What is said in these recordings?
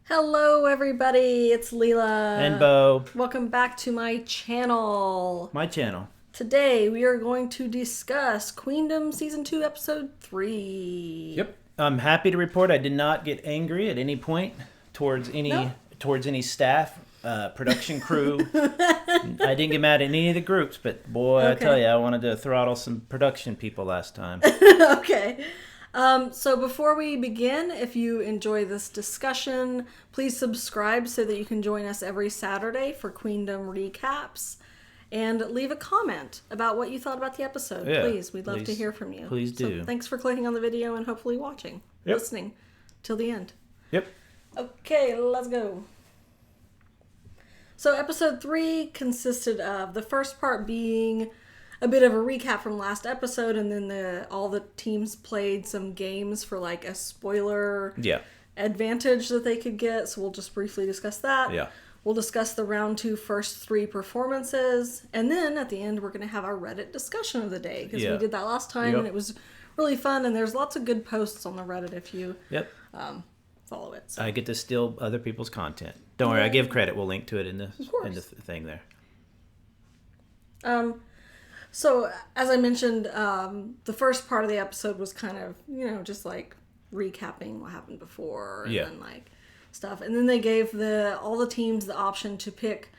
Hello everybody, it's Leela. And Beau. Welcome back to my channel. My channel. Today we are going to discuss Queendom Season 2 Episode 3. Yep. I'm happy to report I did not get angry at any point towards any staff, production crew. I didn't get mad at any of the groups, but boy, okay. I tell you, I wanted to throttle some production people last time. Okay. So before we begin, if you enjoy this discussion, please subscribe so that you can join us every Saturday for Queendom recaps. And leave a comment about what you thought about the episode. Yeah, please, we'd love to hear from you. Please do. So thanks for clicking on the video and hopefully watching, listening till the end. Yep. Okay, let's go. So episode 3 consisted of the first part being a bit of a recap from last episode, and then all the teams played some games for like a spoiler advantage that they could get. So we'll just briefly discuss that. Yeah. We'll discuss the round 2 first 3 performances, and then at the end we're going to have our Reddit discussion of the day because we did that last time and it was really fun. And there's lots of good posts on the Reddit if you follow it. So. I get to steal other people's content. Don't worry, I give credit. We'll link to it in the thing there. So, as I mentioned, the first part of the episode was kind of, just like recapping what happened before and then like stuff. And then they gave all the teams the option to pick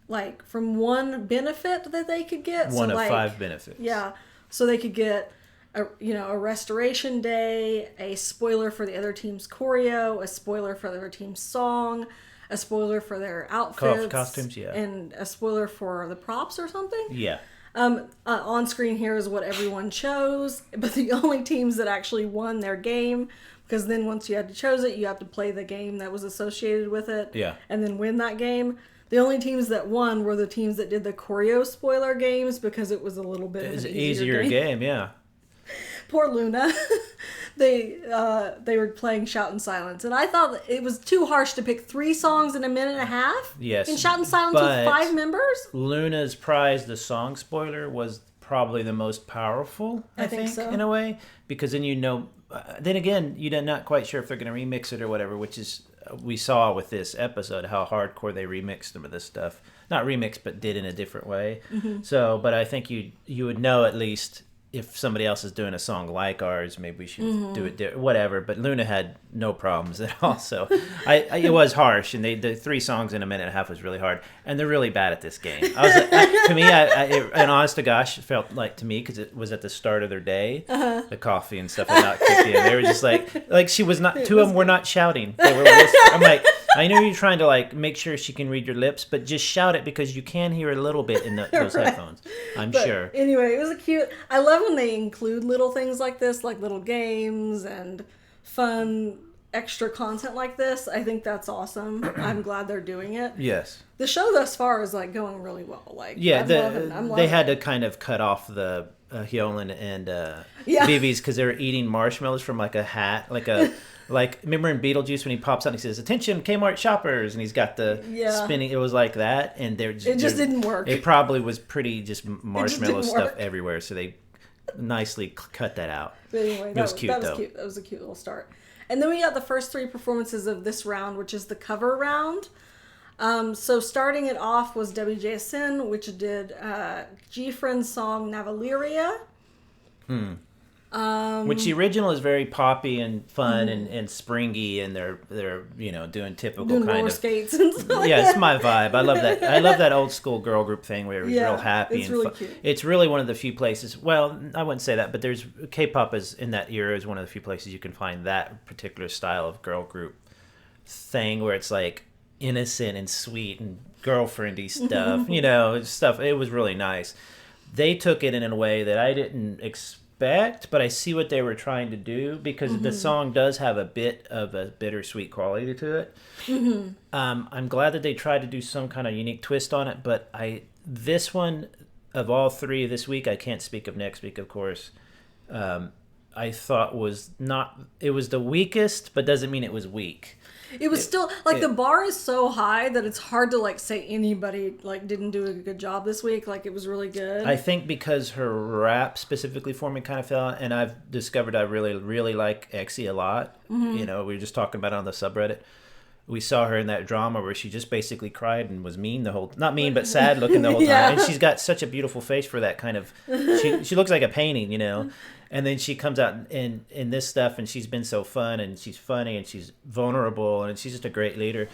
like from one benefit that they could get. One of 5 benefits. Yeah. So they could get a restoration day, a spoiler for the other team's choreo, a spoiler for the other team's song, a spoiler for their outfits, costumes, and a spoiler for the props or something. Yeah. On screen here is what everyone chose, but the only teams that actually won their game, because then once you had to choose it, you have to play the game that was associated with it, and then win that game. The only teams that won were the teams that did the choreo spoiler games because it was a little bit of an easier game. Yeah. Poor Loona. They were playing Shout in Silence, and I thought it was too harsh to pick 3 songs in a minute and a half. Yes, in Shout in Silence with 5 members. Luna's prize, the song spoiler, was probably the most powerful. I think so. In a way, because then then again, you're not quite sure if they're going to remix it or whatever, which is we saw with this episode how hardcore they remixed some of this stuff. Not remixed, but did in a different way. Mm-hmm. So, but I think you would know at least. If somebody else is doing a song like ours, maybe we should do it whatever. But Loona had no problems at all. So it was harsh, and the 3 songs in a minute and a half was really hard. And they're really bad at this game. I was to me, and honest to gosh, it felt like to me because it was at the start of their day, the coffee and stuff had not kicked in. They were just like she was not. 2 of them were not shouting. They were. I'm like. I know you're trying to like make sure she can read your lips, but just shout it because you can hear a little bit in those headphones. I'm sure. Anyway, it was I love when they include little things like this, like little games and fun extra content like this. I think that's awesome. I'm glad they're doing it. Yes. The show thus far is like going really well. Like they had to kind of cut off the Hyolan and Vivi's because they were eating marshmallows from like a hat, like remember in Beetlejuice when he pops out and he says, "Attention, Kmart shoppers," and he's got the spinning. It was like that, and it just didn't work. It probably was pretty just marshmallow stuff everywhere, so they nicely cut that out. But anyway, it was cute though. That was a cute little start. And then we got the first 3 performances of this round, which is the cover round. So starting it off was WJSN, which did G-Friend's song Navaleria. Which the original is very poppy and fun and springy, and they're doing typical kind roller of skates and stuff. Yeah, it's my vibe. I love that. I love that old school girl group thing where it was real happy it's and really fun. Cute. It's really one of the few places. Well, I wouldn't say that, but there's K-pop is in that era is one of the few places you can find that particular style of girl group thing where it's like innocent and sweet and girlfriendy stuff. Stuff. It was really nice. They took it in a way that I didn't expect. But I see what they were trying to do because the song does have a bit of a bittersweet quality to it. I'm glad that they tried to do some kind of unique twist on it, but this one of all 3 this week, I can't speak of next week, of course. I thought it was the weakest, but doesn't mean it was weak. It was still like the bar is so high that it's hard to like say anybody like didn't do a good job this week. Like it was really good. I think because her rap specifically for me kind of fell, and I've discovered I really, really like Exie a lot. Mm-hmm. You know, we were just talking about it on the subreddit. We saw her in that drama where she just basically cried and was mean not mean, but sad looking the whole time. And she's got such a beautiful face for that kind of, she looks like a painting, you know. And then she comes out in this stuff, and she's been so fun, and she's funny, and she's vulnerable, and she's just a great leader.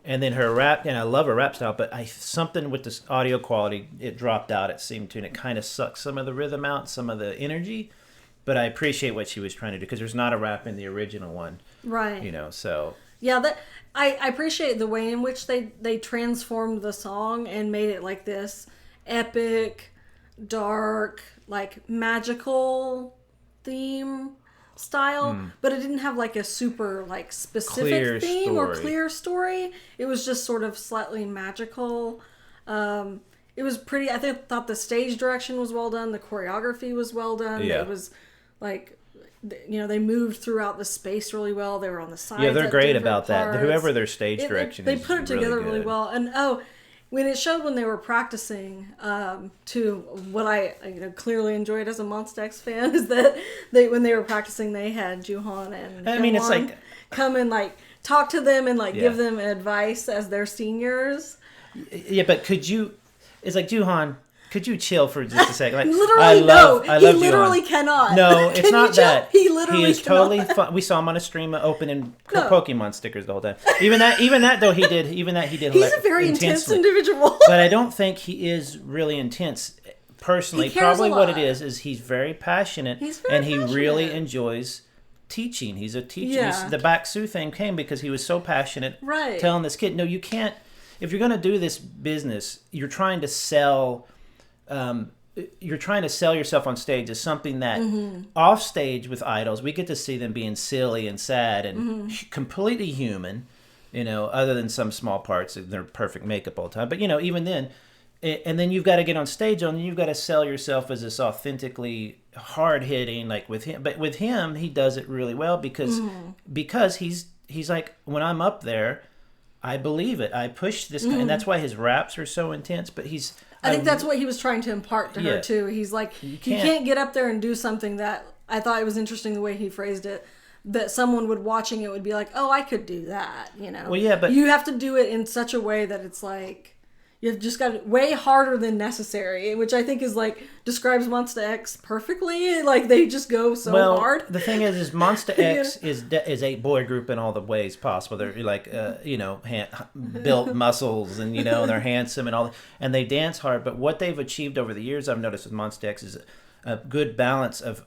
And then her rap, and I love her rap style, but something with this audio quality, it dropped out, it seemed to, and it kind of sucked some of the rhythm out, some of the energy. But I appreciate what she was trying to do, because there's not a rap in the original one. Right. You know, so... Yeah, I appreciate the way in which they transformed the song and made it like this epic, dark, like magical theme style, but it didn't have like a super like specific theme or clear story. It was just sort of slightly magical. It was pretty. I thought the stage direction was well done. The choreography was well done. Yeah. It was like, you know, they moved throughout the space really well. They were on the sides. Yeah, they're great about that. Whoever their stage direction is, they put it together really well. And when it showed when they were practicing, to what I clearly enjoyed as a Monsta X fan is that when they were practicing, they had Juhan and it's like come and like talk to them and like give them advice as their seniors. Yeah, but could you? It's like Juhan. Could you chill for just a second? Like, literally, I love he literally Juhan. Cannot. No, it's not that. He literally He is cannot. Totally fun. We saw him on a stream opening Pokemon stickers the whole time. Even that though he did. He's a very intense individual. But I don't think he is really intense. Personally, probably what it is he's very passionate, he really enjoys teaching. He's a teacher. Yeah. The Baksu thing came because he was so passionate, right? Telling this kid, no, you can't. If you're going to do this business, you're trying to sell. You're trying to sell yourself on stage as something that off stage with idols, we get to see them being silly and sad and completely human, other than some small parts of their perfect makeup all the time. But, even then, and then you've got to get on stage and you've got to sell yourself as this authentically hard hitting, like with him. But with him, he does it really well because he's like, when I'm up there, I believe it. I push this, and that's why his raps are so intense. But I think that's what he was trying to impart to her too. He's like, you can't get up there and do something that I thought it was interesting the way he phrased it. That someone watching it would be like, oh, I could do that. Well, yeah, but you have to do it in such a way that it's like you've just got it way harder than necessary, which I think is like describes Monsta X perfectly. Like they just go so hard. The thing is Monsta X is a boy group in all the ways possible. They're like built muscles and they're handsome and all, and they dance hard. But what they've achieved over the years, I've noticed with Monsta X, is a good balance of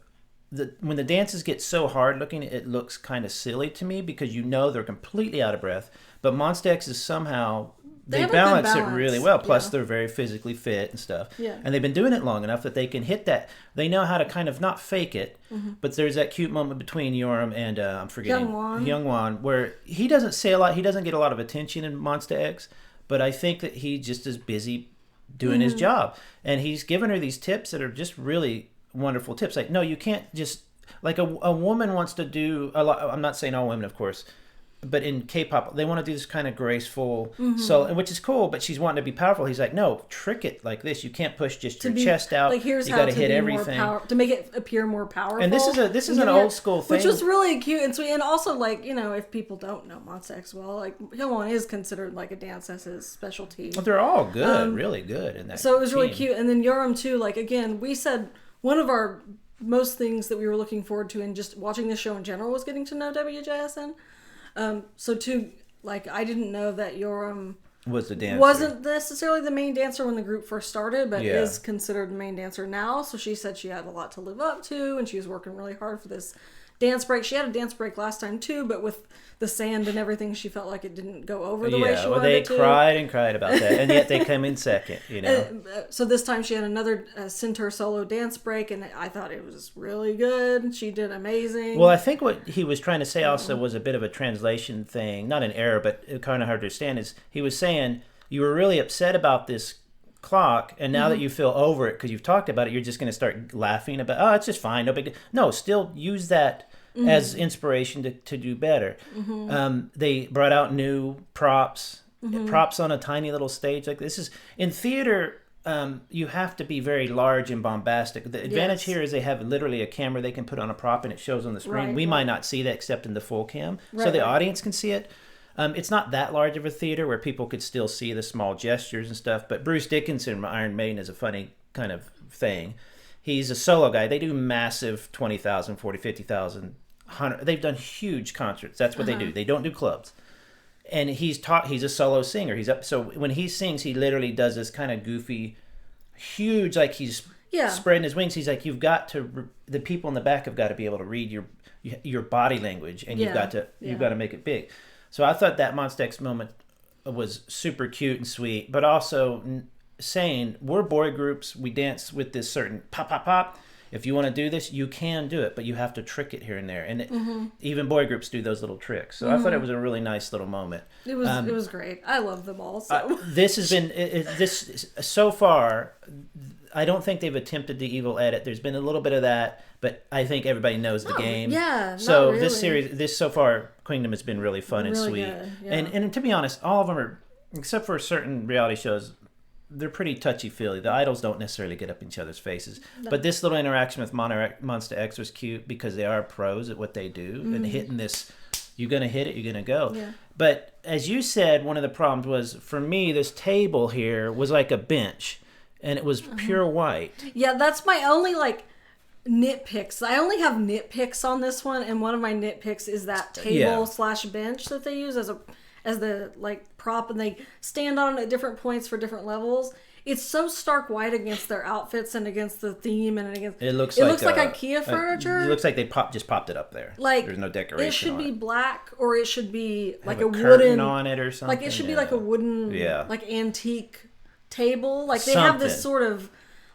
when the dances get so hard looking, it looks kind of silly to me because they're completely out of breath. But Monsta X is somehow. They balance it really well. Plus, they're very physically fit and stuff. Yeah. And they've been doing it long enough that they can hit that. They know how to kind of not fake it, but there's that cute moment between Yoram and, I'm forgetting, Hyungwon, where he doesn't say a lot. He doesn't get a lot of attention in Monsta X, but I think that he just is busy doing his job. And he's given her these tips that are just really wonderful tips. Like, no, you can't just, like a woman wants to do a lot. I'm not saying all women, of course. But in K-pop, they want to do this kind of graceful, which is cool. But she's wanting to be powerful. He's like, no, trick it like this. You can't push just your chest out. Like here's you how to hit everything to make it appear more powerful. And this is an old school thing, which was really cute and sweet. And also, like if people don't know Monsta X well, like Hyungwon is considered like a dance as his specialty. Well, they're all good, really good in that. So it was really cute. And then Yoram too. Like again, we said one of our most things that we were looking forward to in just watching this show in general was getting to know WJSN. So too, like I didn't know that Yoram was the dancer. Wasn't necessarily the main dancer when the group first started, but is considered the main dancer now. So she said she had a lot to live up to, and she was working really hard for this dance break. She had a dance break last time too, but with the sand and everything, she felt like it didn't go over the way she wanted it to. They cried and cried about that, and yet they come in second, So this time she had another center solo dance break, and I thought it was really good. She did amazing. Well, I think what he was trying to say also was a bit of a translation thing, not an error, but kind of hard to understand, is he was saying you were really upset about this clock, and now that you feel over it because you've talked about it, you're just going to start laughing about, oh, it's just fine, no big deal. No, still use that as inspiration to do better. They brought out new props, props on a tiny little stage like this. Is in theater. You have to be very large and bombastic. The advantage here is they have literally a camera they can put on a prop and it shows on the screen. We might not see that except in the full cam, so the audience can see it. It's not that large of a theater where people could still see the small gestures and stuff. But Bruce Dickinson from Iron Maiden is a funny kind of thing. He's a solo guy. They do massive 20,000, 40, 50,000, 100. They've done huge concerts. That's what they do. They don't do clubs. And he's a solo singer. So when he sings, he literally does this kind of goofy, huge, like he's spreading his wings. He's like, the people in the back have got to be able to read your body language, and you've got to make it big. So I thought that Monsta X moment was super cute and sweet, but also saying we're boy groups. We dance with this certain pop, pop, pop. If you want to do this, you can do it, but you have to trick it here and there. And even boy groups do those little tricks. So I thought it was a really nice little moment. It was great. I love them all. So. This has been so far. I don't think they've attempted the evil edit. There's been a little bit of that, but I think everybody knows the game. Yeah. So this so far, Queendom has been really fun and sweet. Good, yeah. And to be honest, all of them are, except for certain reality shows, they're pretty touchy-feely. The idols don't necessarily get up in each other's faces. No. But this little interaction with Monsta X was cute because they are pros at what they do. And hitting this, you're going to hit it, you're going to go. Yeah. But as you said, one of the problems was, for me, this table here was like a bench. And it was pure white. Yeah, that's my only, nitpicks. I only have nitpicks on this one. And one of my nitpicks is that table/bench that they use as the prop, and they stand on it at different points for different levels. It's so stark white against their outfits and against the theme and against. It looks like IKEA furniture. It looks like they just popped it up there. There's no decoration. It should be black, or it should be like a curtain wooden on it or something. It should be like a wooden antique table. They have this sort of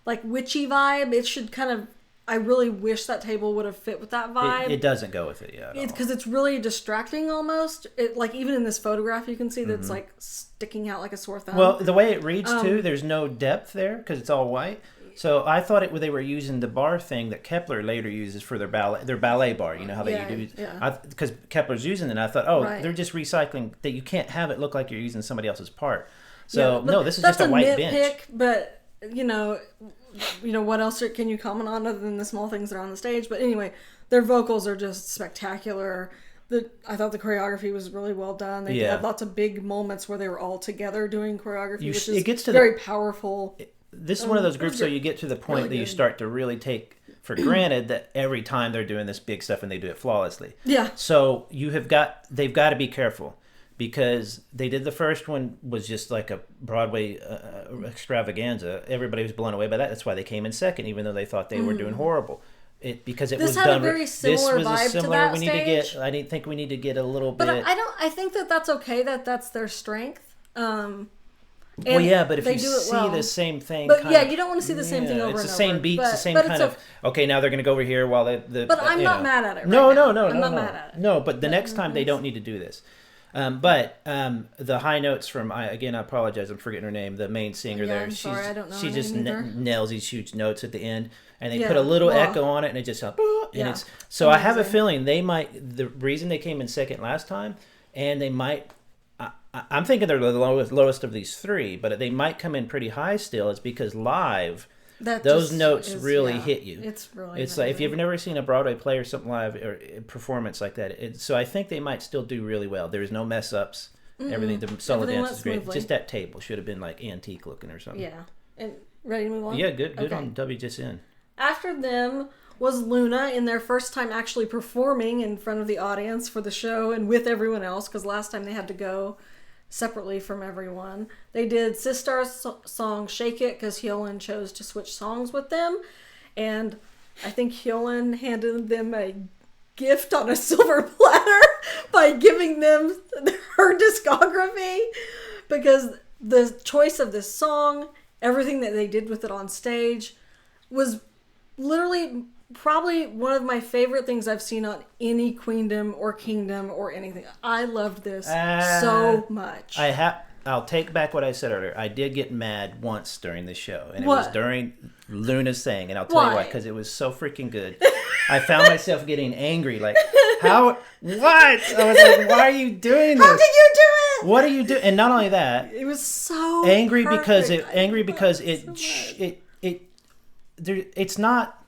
witchy vibe. It should kind of. I really wish that table would have fit with that vibe. It doesn't go with it, because it's really distracting almost. Even in this photograph, you can see that it's sticking out like a sore thumb. Well, the way it reads too, there's no depth there because it's all white. So I thought they were using the bar thing that Kepler later uses for their ballet bar. You know how they do? Because Kepler's using it, and I thought, they're just recycling that. You can't have it look like you're using somebody else's part. So no, this is just a white bench. But what else can you comment on other than the small things that are on the stage? But anyway, their vocals are just spectacular. I thought the choreography was really well done. They had lots of big moments where they were all together doing choreography, which is very powerful. This is one of those groups, so you get to the point that you start to really take for granted that every time they're doing this big stuff and they do it flawlessly. Yeah. So they've got to be careful. Because they did the first one was just like a Broadway extravaganza. Everybody was blown away by that. That's why they came in second, even though they thought they were doing horrible. This had a very similar vibe to that stage. I didn't think we need to get a little bit. But I think that's okay. That's their strength. But if you see the same thing, but you don't want to see the same thing over and over. It's the same beats, the same kind of. Okay, now they're going to go over here while the. But I'm not mad at it. No, I'm not mad at it. No, but the next time they don't need to do this. But the high notes from, I apologize, I'm forgetting her name, the main singer there. Sorry, I don't know. She just nails these huge notes at the end, and they put a little echo on it, and it just it's. So I have a feeling the reason they came in second last time, and they might. I'm thinking they're the lowest of these three, but they might come in pretty high still. It's because live. Those notes really hit you. It's like if you've never seen a Broadway play or something live or a performance like that. So I think they might still do really well. There's no mess ups. Everything, the solo dance is great. Just that table should have been antique looking or something. Yeah. And ready to move on? Yeah, good on WJSN. After them was Loona in their first time actually performing in front of the audience for the show and with everyone else, because last time they had to go separately from everyone. They did Sistar's song Shake It because Hyolan chose to switch songs with them, and I think Hyolan handed them a gift on a silver platter by giving them her discography, because the choice of this song, everything that they did with it on stage, was literally probably one of my favorite things I've seen on any Queendom or Kingdom or anything. I loved this so much. I'll take back what I said earlier. I did get mad once during the show, and it was during Loona's saying, and I'll tell you why, because it was so freaking good. I found myself getting angry, like, how? What? I was like, why are you doing this? How did you do it? What are you doing? And not only that, it was so angry perfect. because it's not.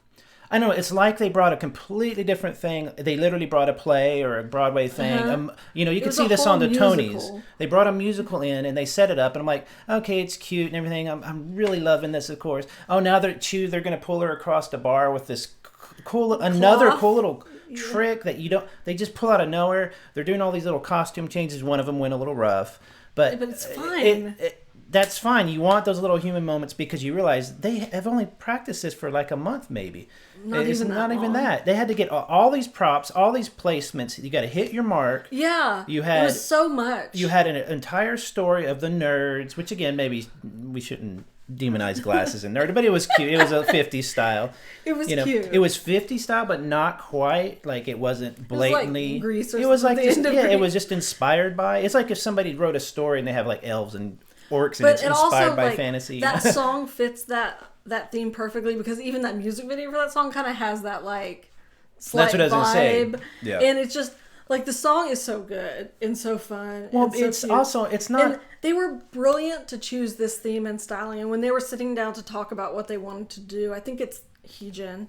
I know, it's like they brought a completely different thing. They literally brought a play or a Broadway thing. You can see this on the Tonys. They brought a musical in and they set it up, and I'm like, okay, it's cute and everything. I'm really loving this, of course. Oh, now they're going to pull her across the bar with this cool little trick that they just pull out of nowhere. They're doing all these little costume changes. One of them went a little rough, but it's fine. That's fine. You want those little human moments because you realize they have only practiced this for like a month, maybe. Not even that. They had to get all these props, all these placements. You got to hit your mark. Yeah. It was so much. You had an entire story of the nerds, which again, maybe we shouldn't demonize glasses and nerd, but it was cute. It was a 50s style. It was cute. It was 50s style, but not quite. Like it wasn't blatantly. It was like Grease or it was like something. It was just inspired by. It's like if somebody wrote a story and they have like elves and orcs and it's inspired by fantasy. That song fits that theme perfectly because even that music video for that song kind of has that like slight That's what I was vibe. Gonna say. Yeah. And it's just like the song is so good and so fun. Well, and it's so also it's not. And they were brilliant to choose this theme and styling. And when they were sitting down to talk about what they wanted to do, I think it's Heejin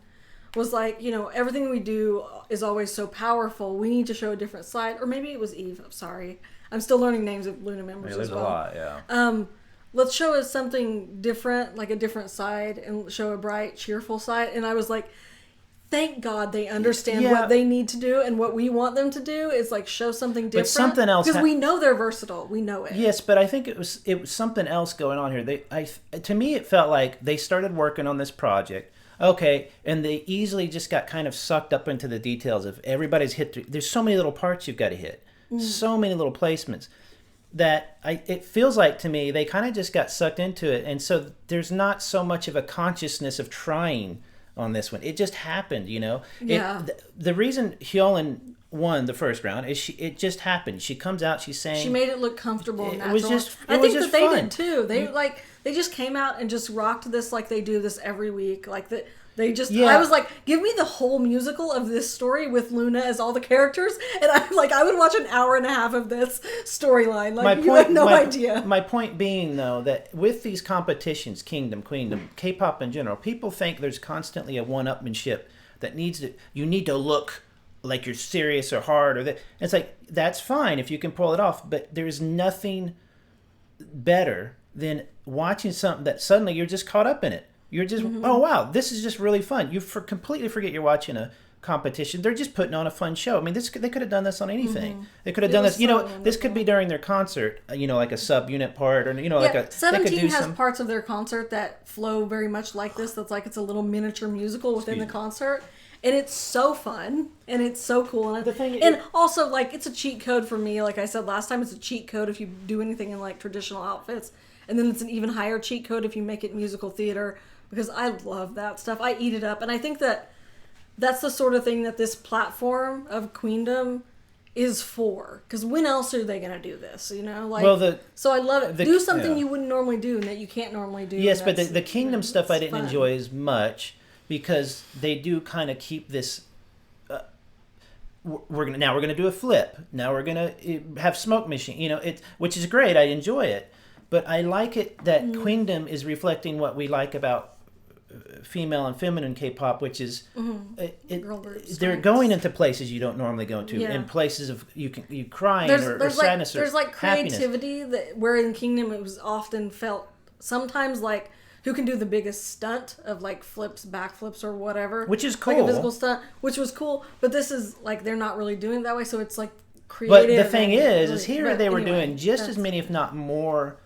was like, everything we do is always so powerful. We need to show a different side. Or maybe it was Eve. I'm sorry. I'm still learning names of Loona members as well. There's a lot, yeah. Let's show us something different, like a different side, and show a bright, cheerful side. And I was like, thank God they understand what they need to do, and what we want them to do is like show something different. But something else, because we know they're versatile. We know it. Yes, but I think it was something else going on here. To me, it felt like they started working on this project. Okay, and they easily just got kind of sucked up into the details of everybody's hit. There's so many little parts you've got to hit. So many little placements that it feels like to me they kind of just got sucked into it, and so there's not so much of a consciousness of trying on this one. It just happened, Yeah. The reason Hyolyn won the first round is it just happened. She comes out, she sang. She made it look comfortable and natural. I think that they did too. They just came out and just rocked this like they do this every week. Like that. I was like, give me the whole musical of this story with Loona as all the characters, and I would watch an hour and a half of this storyline. Like, you have no idea. My point being, though, that with these competitions, Queendom, K-pop in general, people think there's constantly a one-upmanship that you need to look like you're serious or hard, or that. It's like, that's fine if you can pull it off, but there's nothing better than watching something that suddenly you're just caught up in it. You're just, oh, wow, this is just really fun. You completely forget you're watching a competition. They're just putting on a fun show. I mean, they could have done this on anything. They could have done this. This could be during their concert, like a sub-unit part. Or, like a 17 has parts of their concert that flow very much like this. That's like it's a little miniature musical within the concert. And it's so fun. And it's so cool. And also, like, it's a cheat code for me. Like I said last time, it's a cheat code if you do anything in, like, traditional outfits. And then it's an even higher cheat code if you make it musical theater. Because I love that stuff. I eat it up. And I think that's the sort of thing that this platform of Queendom is for. Because when else are they going to do this? So I love it. Do something you wouldn't normally do and that you can't normally do. Yes, but the Kingdom stuff I didn't enjoy as much because they do kind of keep this. We're gonna do a flip. Now we're gonna have smoke machine. Which is great. I enjoy it. But I like it that Queendom is reflecting what we like about female and feminine K-pop, which is they're going into places you don't normally go into, in places of you crying or sadness or there's like creativity where in Queendom it was often felt sometimes like who can do the biggest stunt of like flips, backflips, or whatever, which is cool, like a physical stunt, which was cool. But this is like they're not really doing it that way, so it's like creative. But the thing is here they were doing just as many, if not more,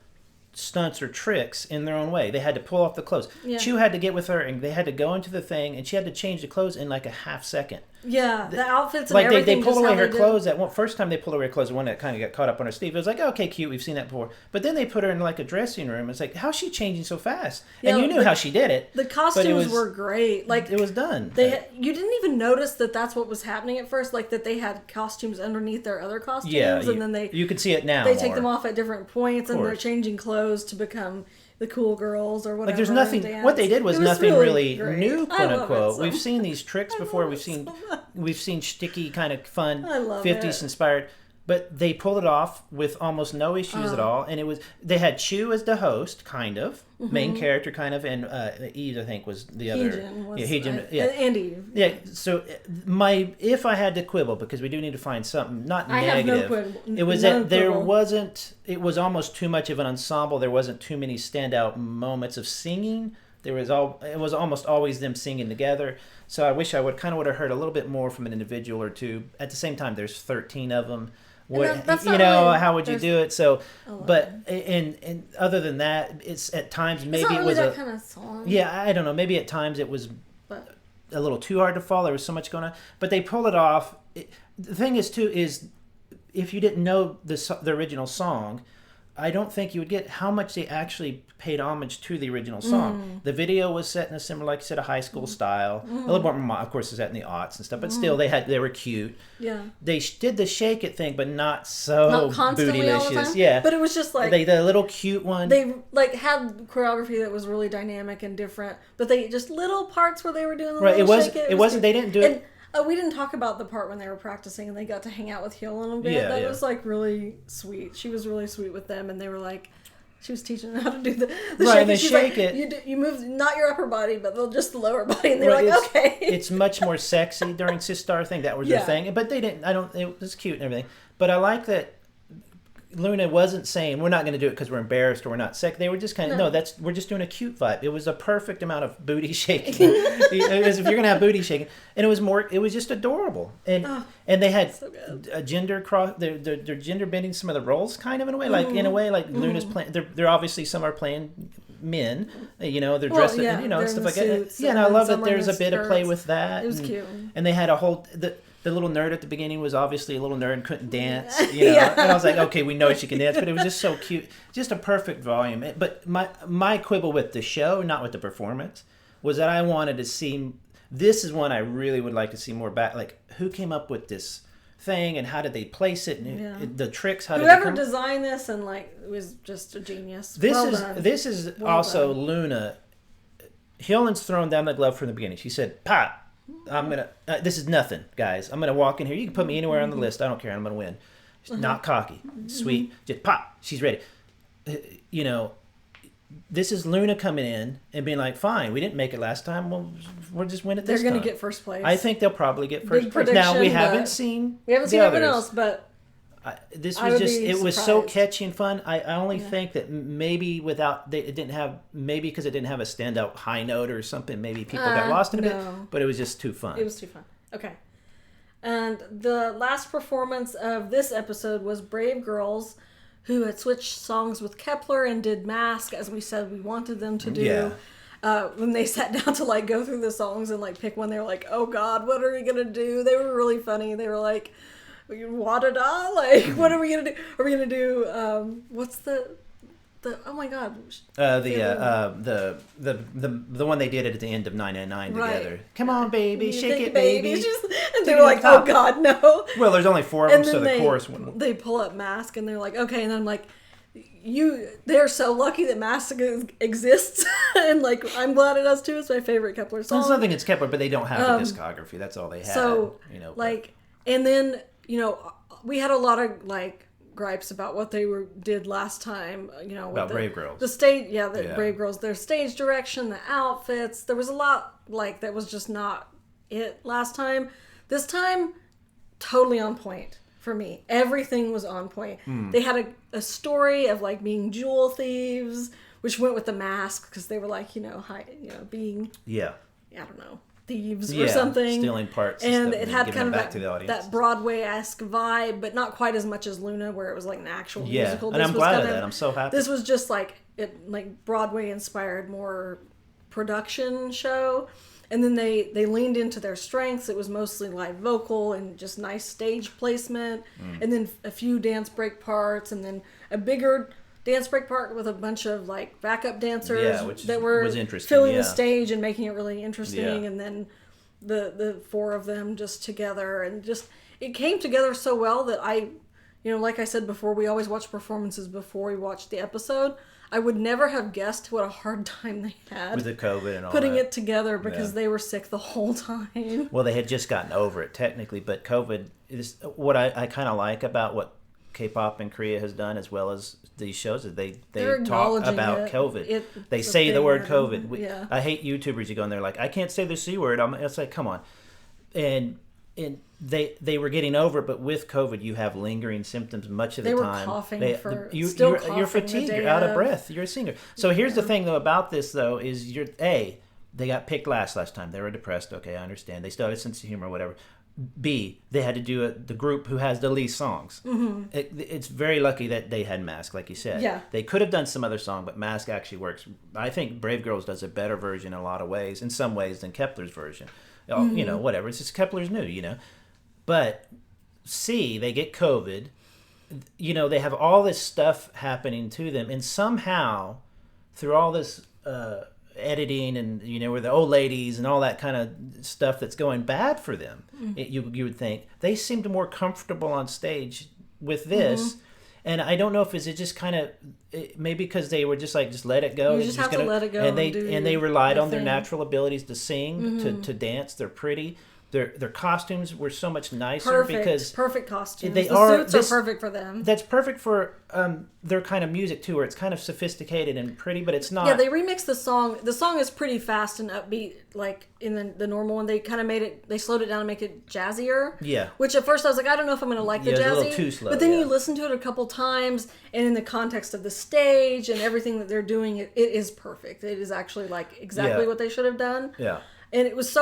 stunts or tricks in their own way. They had to pull off the clothes. Chu had to get with her and they had to go into the thing and she had to change the clothes in like a half second. the outfits and like everything. They pulled away her clothes. First time they pulled away her clothes, the one that kind of got caught up on her sleeve. It was like, okay, cute, we've seen that before. But then they put her in like a dressing room. It's like, how's she changing so fast? And you knew how she did it. The costumes were great. Like it was done. You didn't even notice that that's what was happening at first. Like that they had costumes underneath their other costumes, and then you can see it now. They take them off at different points, and they're changing clothes to become the cool girls or whatever. Like there's nothing. What they did was nothing really new, quote unquote. We've seen these tricks before. We've seen sticky kind of fun 50s inspired, but they pulled it off with almost no issues at all. And they had Chu as the host, kind of main character, kind of, and Eve I think was the other. And Eve. Yeah. So if I had to quibble, because we do need to find something not negative. I have no quibble. It was that there wasn't. It was almost too much of an ensemble. There wasn't too many standout moments of singing. It was almost always them singing together. So I wish I would have heard a little bit more from an individual or two. At the same time, there's 13 of them. How would you do it? So, but and other than that, it's at times maybe it was that kind of song. Yeah, I don't know. Maybe at times it was a little too hard to follow. There was so much going on, but they pulled it off. The thing is if you didn't know the original song, I don't think you would get how much they actually paid homage to the original song. The video was set in a similar, like you said, a high school style. A little more, of course, is set in the aughts and stuff, but still, they were cute. Yeah, they did the shake it thing, but not constantly all the time. Yeah, but it was just like the little cute one. They had choreography that was really dynamic and different, but they just little parts where they were doing the little shake it. It wasn't. They didn't do it. We didn't talk about the part when they were practicing and they got to hang out with Hyolyn a bit. That was like really sweet. She was really sweet with them, and they were like, she was teaching them how to do the right. Shake. She's like, it. You move not your upper body, but just the lower body, and they're like, okay. It's much more sexy during Sistar thing. That was their thing, but they didn't. It was cute and everything. But I like that Loona wasn't saying we're not going to do it because we're embarrassed or we're not sick. They were just kind of we're just doing a cute vibe. It was a perfect amount of booty shaking. As if you're going to have booty shaking, and it was just adorable. And they had a gender cross. They're gender bending some of the roles kind of in a way, like Loona's playing. They're obviously some are playing men. They're dressed stuff like that. Yeah, and I love that there's a bit of play with that. It was cute. And they had a whole the little nerd at the beginning was obviously a little nerd and couldn't dance, And I was like, okay, we know she can dance, but it was just so cute, just a perfect volume. But my quibble with the show, not with the performance, was that I wanted to see. This is one I really would like to see more back. Like, who came up with this thing and how did they place it? And the tricks. Whoever designed this and was just a genius. This is also Loona. Hyolyn's thrown down the glove from the beginning. She said, "Pop. This is nothing, guys. I'm gonna walk in here. You can put me anywhere on the list. I don't care. I'm gonna win." She's not cocky, sweet. Just pop. She's ready. This is Loona coming in and being like, "Fine, we didn't make it last time. We'll just win it this time." They're gonna get first place. I think they'll probably get first place. Now we haven't seen anyone else, but this was it was so catchy and fun. I only think that maybe because it didn't have a standout high note or something, maybe people got lost in a bit, but it was just too fun. It was too fun. Okay. And the last performance of this episode was Brave Girls, who had switched songs with Kepler and did Mask, as we said we wanted them to do. Yeah. When they sat down to go through the songs and pick one, they were like, "Oh God, what are we gonna do?" They were really funny. They were like, "Wadada, what are we gonna do? Are we gonna do what's the oh my God, the one they did at the end of 999 together. Come on, baby, shake it, baby. And they were like, "Oh God, no." Well, there's only 4 of them, so the chorus one. They pull up Mask and they're like, "Okay," and then I'm like, they're so lucky that Mask exists, and I'm glad it does too. It's my favorite Kepler song. There's nothing against Kepler, but they don't have a discography. That's all they have. So and then we had a lot of gripes about what they did last time. About Brave Girls. The stage, Brave Girls, their stage direction, the outfits. There was a lot that was just not it last time. This time, totally on point for me. Everything was on point. They had a story of being jewel thieves, which went with the mask because they were being I don't know, thieves or something, stealing parts, and it had kind of that Broadway-esque vibe, but not quite as much as Loona, where it was an actual musical. And I'm glad of that. I'm so happy. This was just Broadway inspired, more production show, And then they leaned into their strengths. It was mostly live vocal and just nice stage placement. And then a few dance break parts, and then a bigger dance break part with a bunch of like backup dancers that were filling the stage and making it really interesting. And then the four of them just together, and just it came together so well that like I said before, we always watch performances before we watch the episode. I would never have guessed what a hard time they had with the COVID and all putting it together, because they were sick the whole time. Well, they had just gotten over it technically, but COVID is what I kind of like about what K-pop in Korea has done, as well as these shows, is they talk about COVID. They say the word COVID. I hate YouTubers who go in there like, I can't say the C word. It's like, come on. And they were getting over it, but with COVID, you have lingering symptoms much of the time. They were coughing. You're fatigued. You're out of breath. You're a singer. So here's the thing, though, about this, though, is they got picked last time. They were depressed. Okay, I understand. They still had a sense of humor or whatever. B, they had to do the group who has the least songs. It's very lucky that they had Mask, like you said. Yeah. They could have done some other song, but Mask actually works. I think Brave Girls does a better version in a lot of ways, in some ways, than Kepler's version. Whatever. It's just Kepler's new, But C, they get COVID. They have all this stuff happening to them. And somehow, through all this editing and, where the old ladies and all that kind of stuff that's going bad for them, you would think, they seemed more comfortable on stage with this. And I don't know if it's just kind of, maybe because they were just like, just let it go. You just have to let it go. And they relied on their natural abilities to sing, to dance. They're pretty. Their costumes were so much nicer because perfect costumes. The suits are perfect for them. That's perfect for their kind of music too, where it's kind of sophisticated and pretty, but it's not. Yeah, they remixed the song. The song is pretty fast and upbeat, like in the normal one. They kind of made it. They slowed it down to make it jazzier. Yeah. Which at first I was like, I don't know if I'm going to like the jazzy. It's a little too slow. But then you listen to it a couple times, and in the context of the stage and everything that they're doing, it is perfect. It is actually like exactly what they should have done. Yeah. And it was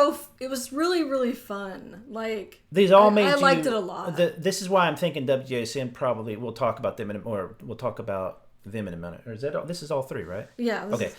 really, really fun. Like, these all made I liked it a lot. This is why I'm thinking WJSN probably, we'll talk about them we'll talk about them in a minute. Or is that all? This is all three, right? Yeah. Okay.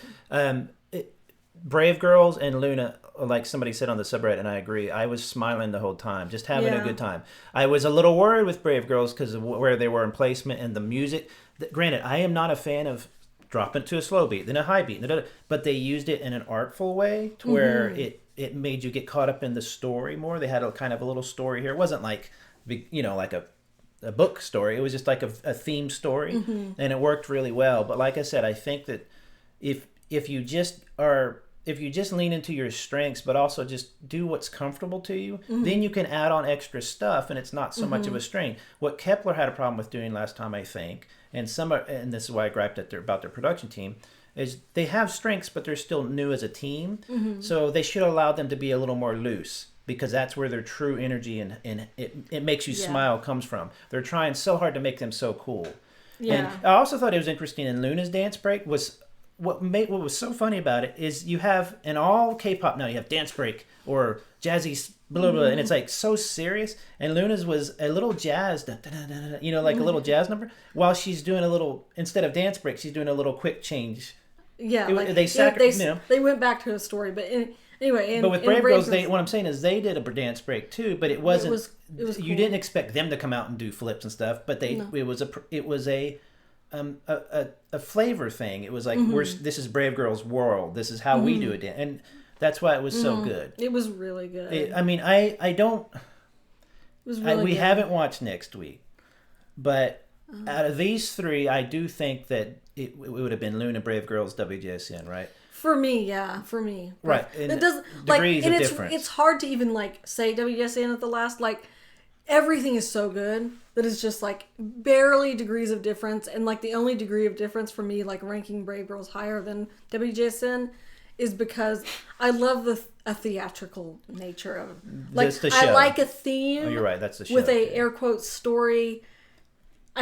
Brave Girls and Loona, like somebody said on the subreddit, and I agree, I was smiling the whole time, just having a good time. I was a little worried with Brave Girls because of where they were in placement and the music. Granted, I am not a fan of dropping to a slow beat, then a high beat, but they used it in an artful way to where it made you get caught up in the story more. They had a kind of a little story here. It wasn't like, like a book story. It was just like a theme story, and it worked really well. But like I said, I think that if you just lean into your strengths, but also just do what's comfortable to you, then you can add on extra stuff, and it's not so much of a strain. What Kepler had a problem with doing last time, I think, and this is why I griped about their production team, is they have strengths, but they're still new as a team. So they should allow them to be a little more loose, because that's where their true energy and it makes you smile comes from. They're trying so hard to make them so cool. Yeah. And I also thought it was interesting in Loona's dance break was what was so funny about it is you have in all K-pop now you have dance break or jazzy blah blah, and it's like so serious. And Loona's was a little jazz, like a little jazz number, while she's doing a little, instead of dance break, she's doing a little quick change. Yeah, they went back to a story, but anyway. But with Brave Girls, what I'm saying is they did a dance break too, but it wasn't. It was cool. You didn't expect them to come out and do flips and stuff, but it was a flavor thing. It was like this is Brave Girls' world. This is how we do it, and that's why it was so good. It was really good. I don't. It was really good. We haven't watched next week, but out of these three, I do think that it would have been Loona, Brave Girls, WJSN, right? For me, yeah, for me. Right. And it does degrees of difference. It's hard to even say WJSN at the last. Everything is so good that it's just barely degrees of difference, and the only degree of difference for me, ranking Brave Girls higher than WJSN, is because I love a theatrical nature of the show. I like a theme. Oh, you're right. That's the show with a air quote story.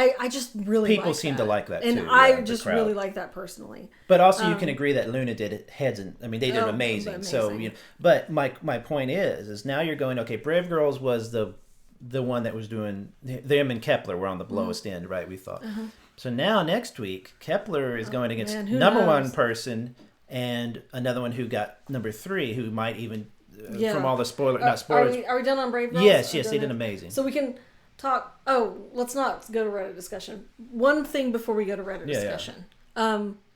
I just really people seem to like that and too. And I just really like that personally. But also, you can agree that Loona did heads, and they did amazing. So, but my point is now you're going, okay. Brave Girls was the one that was doing them, and Kepler were on the lowest end, right? We thought. So now next week, Kepler is going against number one person and another one who got number 3, who might even from all the not spoilers. Are we done on Brave Girls? Yes, they did amazing. So we can talk. Oh, let's not go to Reddit discussion. One thing before we go to Reddit discussion.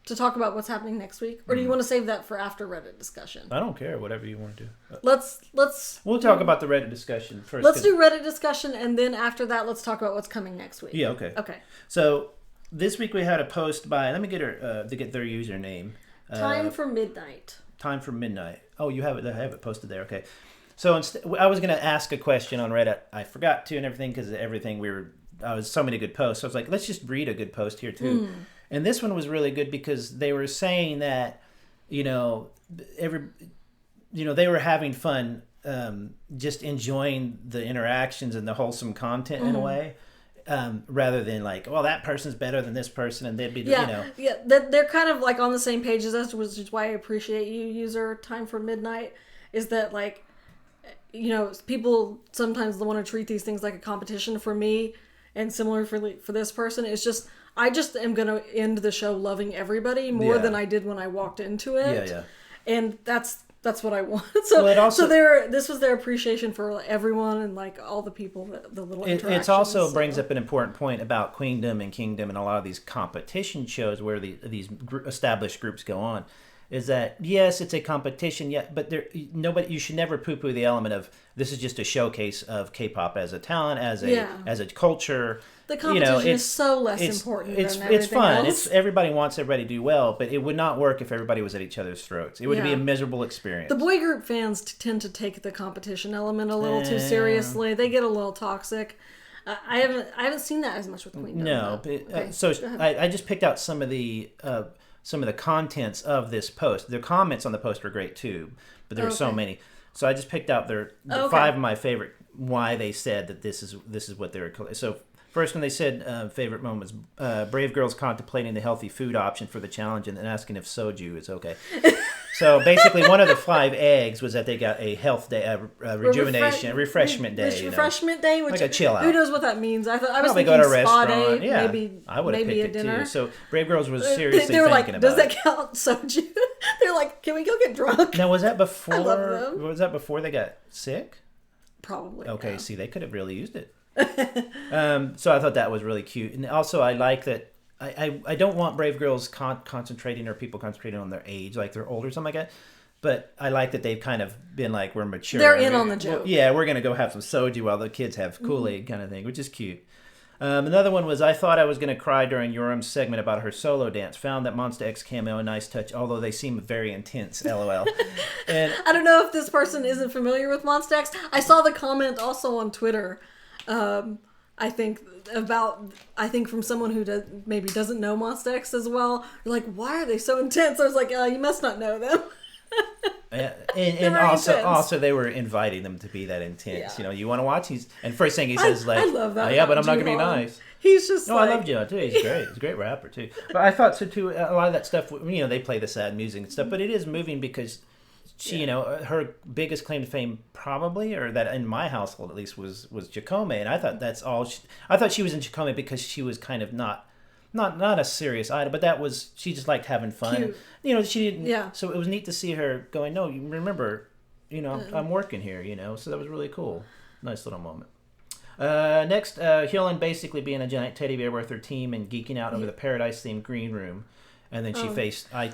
To talk about what's happening next week, or do you want to save that for after Reddit discussion? I don't care, whatever you want to do. We'll talk about the Reddit discussion first. Let's do Reddit discussion, and then after that, let's talk about what's coming next week. Yeah, okay. So this week we had a post by. Let me get her to get their username. Time for midnight. Time for midnight. Oh, you have it. I have it posted there. Okay. So I was going to ask a question on Reddit. I forgot to and everything because I was so many good posts. So I was like, let's just read a good post here too. And this one was really good because they were saying that, they were having fun, just enjoying the interactions and the wholesome content in a way, rather than like, well, that person's better than this person, and they'd be, Yeah, they're kind of like on the same page as us, which is why I appreciate you, user Time for Midnight, is that like, people sometimes want to treat these things like a competition. For me, and similar for this person, it's just, I just am going to end the show loving everybody more than I did when I walked into it. Yeah. And that's what I want. This was their appreciation for everyone and like all the people, the little interactions. It also brings up an important point about Queendom and Kingdom and a lot of these competition shows where these established groups go on. Is that, yes, it's a competition, but you should never poo-poo the element of this is just a showcase of K-pop as a talent, as a culture. The competition is so less important than everything It's fun. else. Everybody wants everybody to do well, but it would not work if everybody was at each other's throats. It would be a miserable experience. The boy group fans tend to take the competition element a little too seriously. They get a little toxic. I haven't seen that as much with Queendom. No, I just picked out some of the contents of this post. The comments on the post were great too, but there were so many. So I just picked out the 5 of my favorite. Why they said that this is what they were. So first, when they said favorite moment was Brave Girls contemplating the healthy food option for the challenge and then asking if soju is okay. So basically, one of the 5 eggs was that they got a health day, a refreshment day. Refreshment day, which like a chill out. Who knows what that means? I was probably thinking go to a spa restaurant. day, Yeah, maybe I would have picked a dinner. Too. So Brave Girls was seriously they were thinking like, about does that count soju? They're like, can we go get drunk? Now was that before? I love them. Was that before they got sick? Probably. Okay, see, they could have really used it. So I thought that was really cute, and also I like that. I don't want Brave Girls concentrating or people concentrating on their age, like they're older or something like that. But I like that they've kind of been like, we're mature. They're in on the joke. We're going to go have some soju while the kids have Kool-Aid kind of thing, which is cute. Another one was, I thought I was going to cry during Yoram's segment about her solo dance. Found that Monsta X cameo a nice touch, although they seem very intense, LOL. And I don't know if this person isn't familiar with Monsta X. I saw the comment also on Twitter, I think from someone who maybe doesn't know Monsta X as well. They're like, why are they so intense? I was like, you must not know them. and also they were inviting them to be that intense. Yeah. You want to watch? And first thing he says I love that. Yeah, but I'm not gonna be nice. He's just I love Jihan too. He's great. He's a great rapper too. But I thought so too. A lot of that stuff, they play the sad music and stuff, but it is moving because she, her biggest claim to fame probably, or that in my household at least, was Chacome, and I thought that's all. I thought she was in Chacome because she was kind of not a serious idol, but that was, she just liked having fun. Cute. She didn't. Yeah. So it was neat to see her going, no, you remember, I'm working here, So that was really cool. Nice little moment. Next, Hyolyn basically being a giant teddy bear with her team and geeking out over the Paradise-themed green room. And then she FaceTime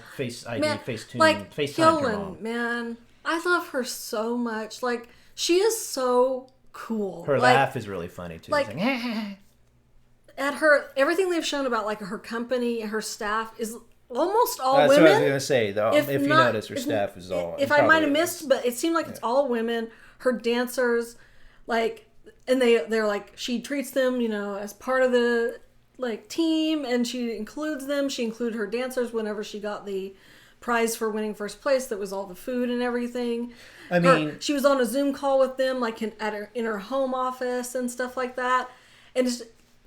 Hyolyn, man, I love her so much. Like, she is so cool. Her laugh is really funny too. Like, at everything they've shown about like her company, her staff is almost all women. That's what I was gonna say. If you notice, her staff is all. If I might have missed, but it seemed like it's all women. Her dancers, and they're like, she treats them, as part of the team, and she includes them. She included her dancers whenever she got the prize for winning first place. That was all the food and everything. She was on a Zoom call with them, in her home office and stuff like that, and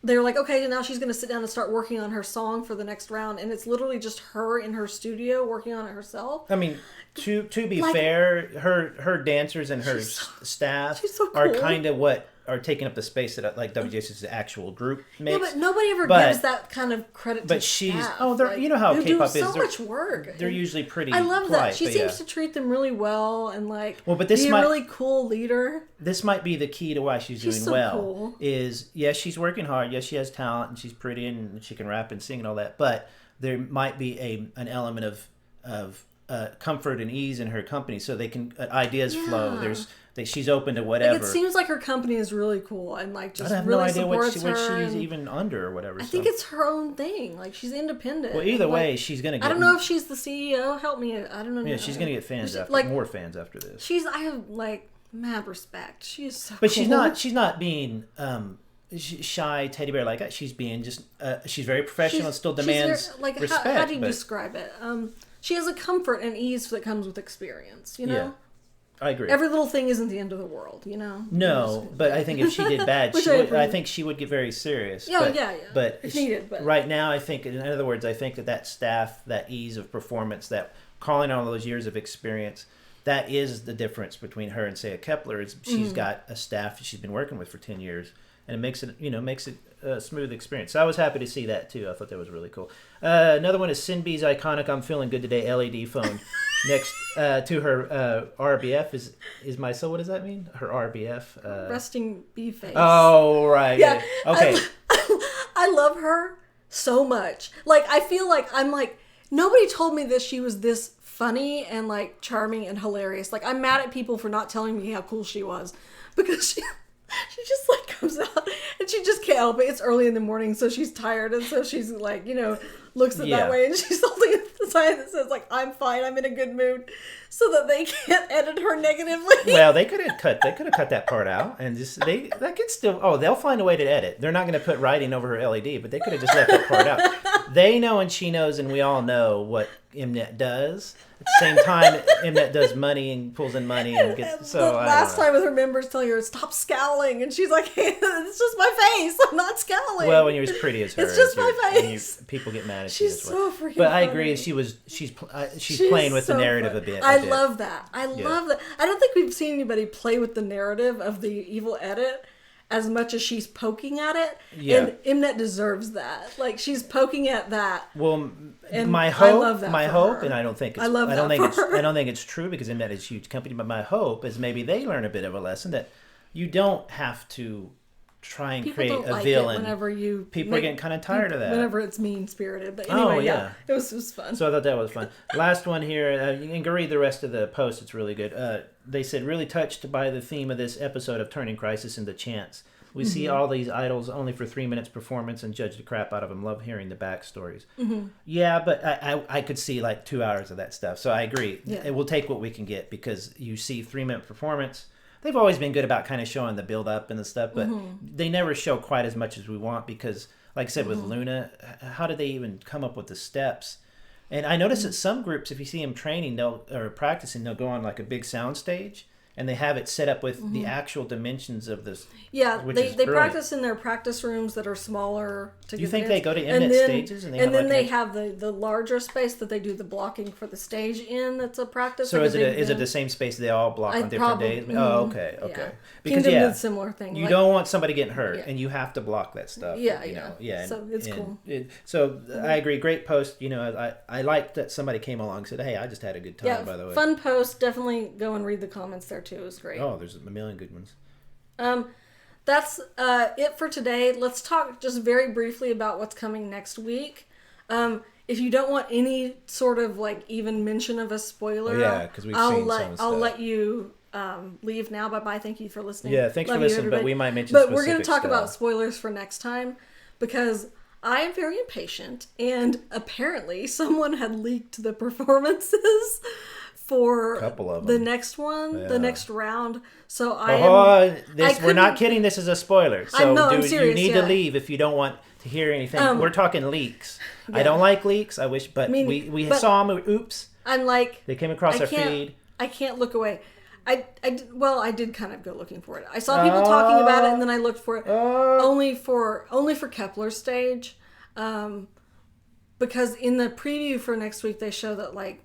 they're like, okay, now she's going to sit down and start working on her song for the next round. And it's literally just her in her studio working on it herself. To be fair, her dancers and her staff so cool. are kind of what are taking up the space that like WJSN's actual group makes. Yeah, but nobody ever gives that kind of credit. But to she's staff. they're you know how K-pop is. They do so much work. They're usually pretty. I love polite, that she seems to treat them really well and like be a really cool leader. This might be the key to why she's doing so well. Cool. Is yes, she's working hard. Yes, she has talent and she's pretty and she can rap and sing and all that. But there might be an element of comfort and ease in her company, so they can ideas flow. She's open to whatever. Like, it seems like her company is really cool and like just I have really no idea what supports she's even under or whatever. I think it's her own thing. Like she's independent. Well, either way, she's gonna get. I don't know if she's the CEO. Help me. I don't know. Yeah, she's gonna get fans more fans after this. I have like mad respect. She's so. But cool. She's not being shy teddy bear like that. She's being just. She's very professional and still demands respect. How do you describe it? She has a comfort and ease that comes with experience. You know. Yeah. I agree. Every little thing isn't the end of the world, you know? No, but I think if she did bad, I think she would get very serious. Yeah. But if needed. But right now, I think, in other words, I think that staff, that ease of performance, that calling on all those years of experience, that is the difference between her and, say, a Kepler. Is she's got a staff she's been working with for 10 years, and it makes it a smooth experience. So I was happy to see that, too. I thought that was really cool. Another one is Sinbi's iconic I'm Feeling Good Today LED phone. Next to her RBF is my soul. What does that mean? Her RBF. Resting bee face. Oh, right. Yeah. Okay. I love her so much. Like, I feel like I'm like, nobody told me that she was this funny and like charming and hilarious. Like, I'm mad at people for not telling me how cool she was because she just like comes out and she just can't help it. It's early in the morning, so she's tired, and so she's like, looks at that way, and she's holding a sign that says like, "I'm fine, I'm in a good mood," so that they can't edit her negatively. Well, they could have cut that part out, and just that could still. Oh, they'll find a way to edit. They're not going to put writing over her LED, but they could have just left that part out. They know, and she knows, and we all know what Mnet does. At the same time, Mnet does money and pulls in money and gets. So last time with her members telling her stop scowling, and she's like, hey, "It's just my face. I'm not scowling." Well, when you're as pretty as her, it's just my face. People get mad at she's you. So freaking. But I funny. agree. She's playing with the narrative a bit. I love that. I love that. I don't think we've seen anybody play with the narrative of the evil edit as much as she's poking at it. Yeah. And Mnet deserves that. Like, she's poking at that. Well, and my hope, her. and I don't think it's, I don't think it's true because Mnet is a huge company, but my hope is maybe they learn a bit of a lesson that you don't have to try and create a villain. People are getting kind of tired of that. Whenever it's mean-spirited. But anyway, it was fun. So I thought that was fun. Last one here. You can go read the rest of the post. It's really good. They said, really touched by the theme of this episode of turning crisis into chance. We see all these idols only for 3 minutes performance and judge the crap out of them. Love hearing the backstories. Mm-hmm. Yeah, but I could see like 2 hours of that stuff. So I agree. Yeah. We'll take what we can get because you see 3-minute performance. They've always been good about kind of showing the build up and the stuff, but they never show quite as much as we want because, like I said, with Loona, how did they even come up with the steps? And I notice that some groups, if you see them training or practicing, they'll go on like a big sound stage. And they have it set up with the actual dimensions of this. Yeah, they practice in their practice rooms that are smaller. Do you think they go to Mnet stages? And then they have the larger space that they do the blocking for the stage in. That's a practice. So is it the same space they all block on different days? Oh, okay. Yeah. Because Queendom did a similar thing. You don't want somebody getting hurt, and you have to block that stuff. Yeah. So it's cool. So I agree. Great post. I liked that somebody came along and said, "Hey, I just had a good time." By the way, fun post. Definitely go and read the comments there too. It was great. Oh, there's a million good ones. That's it for today. Let's talk just very briefly about what's coming next week. If you don't want any sort of like even mention of a spoiler, because we've seen some stuff. I'll let you leave now. Bye. Thank you for listening. Yeah, thanks for listening. But we might mention. But we're going to talk about spoilers for next time because I am very impatient, and apparently someone had leaked the performances for the next one, the next round. So we're not kidding. This is a spoiler. So I'm serious, you need to leave if you don't want to hear anything. We're talking leaks. Yeah. I don't like leaks. I wish, but we saw them. Oops. I'm like, they came across our feed. I can't look away. I did kind of go looking for it. I saw people talking about it, and then I looked for it only for Kepler's stage, because in the preview for next week they show that like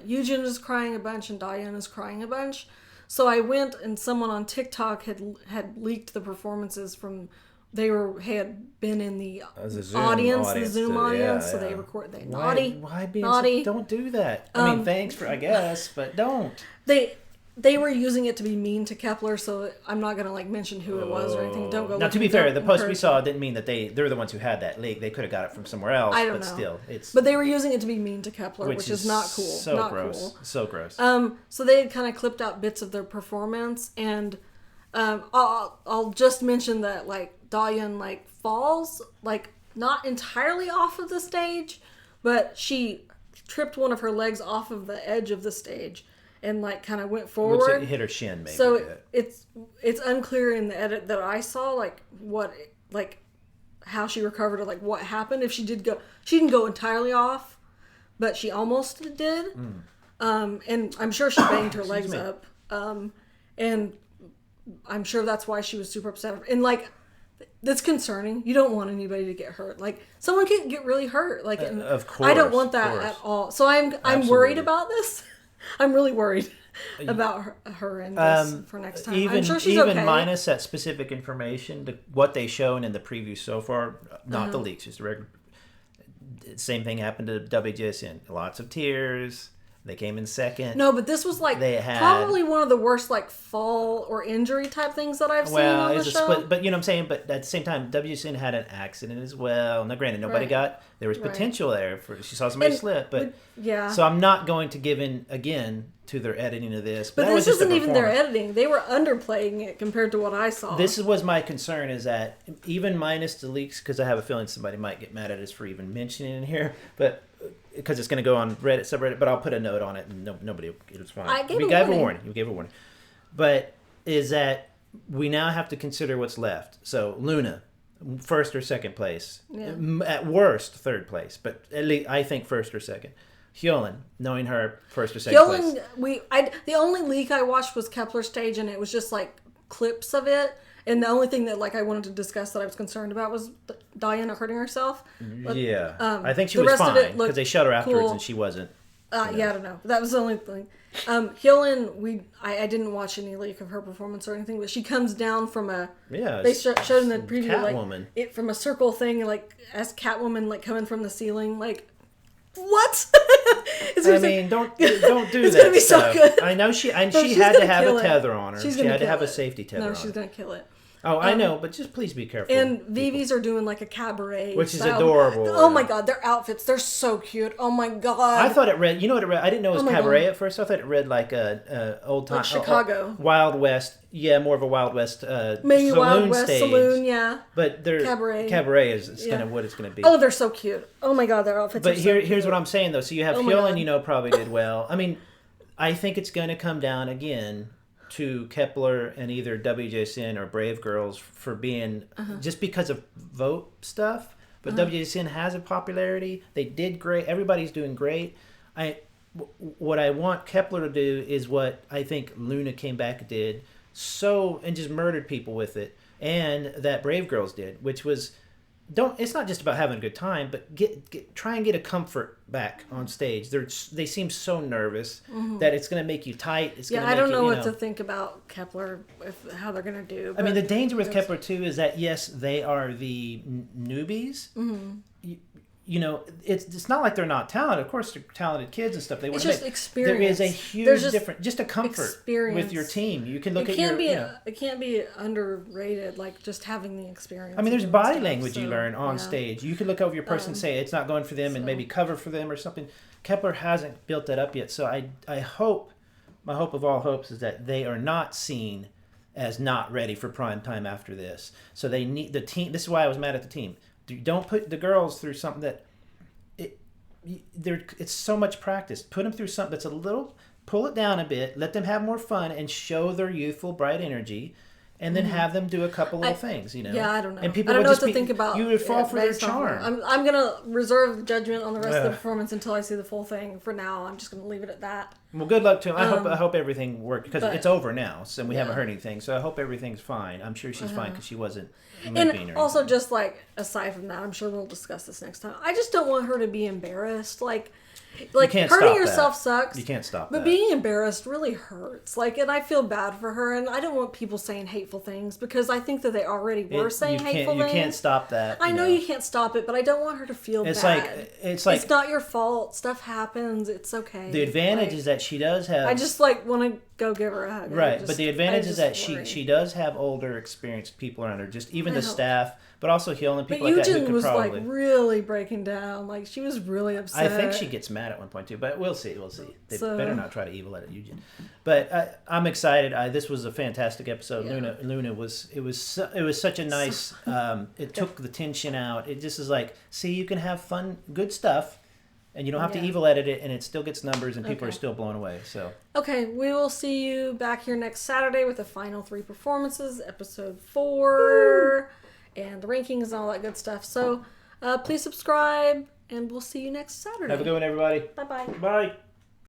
Eugen is crying a bunch and Diane is crying a bunch. So I went, and someone on TikTok had leaked the performances from. Had been in the audience, the Zoom audience, so they record. Why be naughty? Don't do that. I mean, thanks for, I guess, but don't. They were using it to be mean to Kepler, so I'm not going to like mention who it was or anything. Don't go. Now, to be fair, the post we saw didn't mean that they're the ones who had that leak. They could have got it from somewhere else. I don't know. Still, it's. But they were using it to be mean to Kepler, which is not cool. So not gross. Cool. So gross. So they had kind of clipped out bits of their performance, and I'll just mention that like Dayan like falls like not entirely off of the stage, but she tripped one of her legs off of the edge of the stage and like kind of went forward. Which hit her shin maybe. So it's unclear in the edit that I saw like how she recovered or like what happened. If she didn't go entirely off, but she almost did. And I'm sure she banged her legs up. And I'm sure that's why she was super upset. And like, that's concerning. You don't want anybody to get hurt. Like, someone can get really hurt. Like, of course, I don't want that at all. So I'm worried about this. I'm really worried about her and this for next time. I'm sure she's okay. Minus that specific information, what they shown in the preview so far, not the leaks, just the regular. Same thing happened to WJSN. Lots of tears. They came in second. No, but this was like probably one of the worst like fall or injury type things that I've seen on the show. Split, but you know what I'm saying? But at the same time, WJSN had an accident as well. Now, granted, nobody got... There was potential there. She saw somebody slip. But yeah. So I'm not going to give in, again, to their editing of this. But this isn't even their editing. They were underplaying it compared to what I saw. This was my concern, is that even minus the leaks, because I have a feeling somebody might get mad at us for even mentioning it in here, but... Because it's going to go on Reddit, subreddit, but I'll put a note on it, and nobody, it's fine. We gave a warning. You gave a warning. But is that we now have to consider what's left. So Loona, first or second place. Yeah. At worst, third place. But at least I think first or second. Hyolan, knowing her, first or second place. The only leak I watched was Kepler stage, and it was just like clips of it. And the only thing that like I wanted to discuss that I was concerned about was Diana hurting herself. But, I think she was fine because they showed her afterwards and she wasn't. Yeah, I don't know. That was the only thing. Hyolan, I didn't watch any leak of her performance or anything, but she comes down from a. Yeah. They showed in the preview Catwoman. Like it from a circle thing, like as Catwoman, like coming from the ceiling, like. What? I mean, don't do that. It's gonna be so good. I know she had to have a tether on her. She had to have a safety tether on her. No, she's gonna kill it. Oh, I know, but just please be careful. And Vivi's are doing like a cabaret, which is adorable. Oh my god, their outfits, they're so cute. Oh my god. I thought it read. You know what it read? I didn't know it was cabaret at first. I thought it read like a old time, like Chicago, Wild West. Yeah, more of a Wild West maybe saloon Wild West stage. Saloon, yeah. But their cabaret is kind of what it's going to be. Oh, they're so cute. Oh my god, their outfits. But here's what I'm saying though. So you have Hyolan, probably did well. I mean, I think it's going to come down again to Kepler and either WJSN or Brave Girls for being just because of vote stuff. But WJSN has a popularity. They did great. Everybody's doing great. What I want Kepler to do is what I think Loona came back and did and just murdered people with it, and that Brave Girls did, which was it's not just about having a good time, but try and get a comfort back on stage. They seem so nervous that it's going to make you tight. I don't know what to think about Kepler, how they're going to do. I mean, the danger with Kepler too is that yes, they are the newbies. Mm-hmm. It's not like they're not talented. Of course, they're talented kids and stuff. It's just experience. There is a huge difference. Just a comfort with your team. You can look at your... It can't be underrated, like just having the experience. I mean, there's body language you learn on stage. You can look over your person and say it's not going for them and maybe cover for them or something. Kepler hasn't built that up yet. So I hope, my hope of all hopes is that they are not seen as not ready for prime time after this. So they need the team. This is why I was mad at the team. Don't put the girls through something that it's so much practice. Put them through something that's a little, pull it down a bit, let them have more fun and show their youthful, bright energy, and then have them do a couple little things, Yeah, I don't know. And people I don't would know just what to think about. You would fall for their charm. I'm going to reserve judgment on the rest of the performance until I see the full thing. For now, I'm just going to leave it at that. Well, good luck to him. I hope everything worked because it's over now, so we haven't heard anything. So I hope everything's fine. I'm sure she's fine because she wasn't limping or also, just like aside from that, I'm sure we'll discuss this next time. I just don't want her to be embarrassed. Like hurting yourself sucks. You can't stop that. But being embarrassed really hurts. Like, and I feel bad for her, and I don't want people saying hateful things because I think that they already were saying hateful things. You can't stop that. I know you can't stop it, but I don't want her to feel bad. It's not your fault. Stuff happens. It's okay. The advantage is that she does have. I just want to go give her a hug. Right, but the advantage is that she does have older, experienced people around her. Just even the staff. But also healing people like that who could was probably... really breaking down. Like, she was really upset. I think she gets mad at one point, too. But we'll see. They better not try to evil at Eugen. But I'm excited. This was a fantastic episode. Yeah. Loona was... It was such a nice... it took the tension out. It just is like, see, you can have fun, good stuff, and you don't have to evil edit it, and it still gets numbers, and people are still blown away. So okay, we will see you back here next Saturday with the final 3 performances, episode 4... and the rankings and all that good stuff. So please subscribe, and we'll see you next Saturday. Have a good one, everybody. Bye-bye. Bye.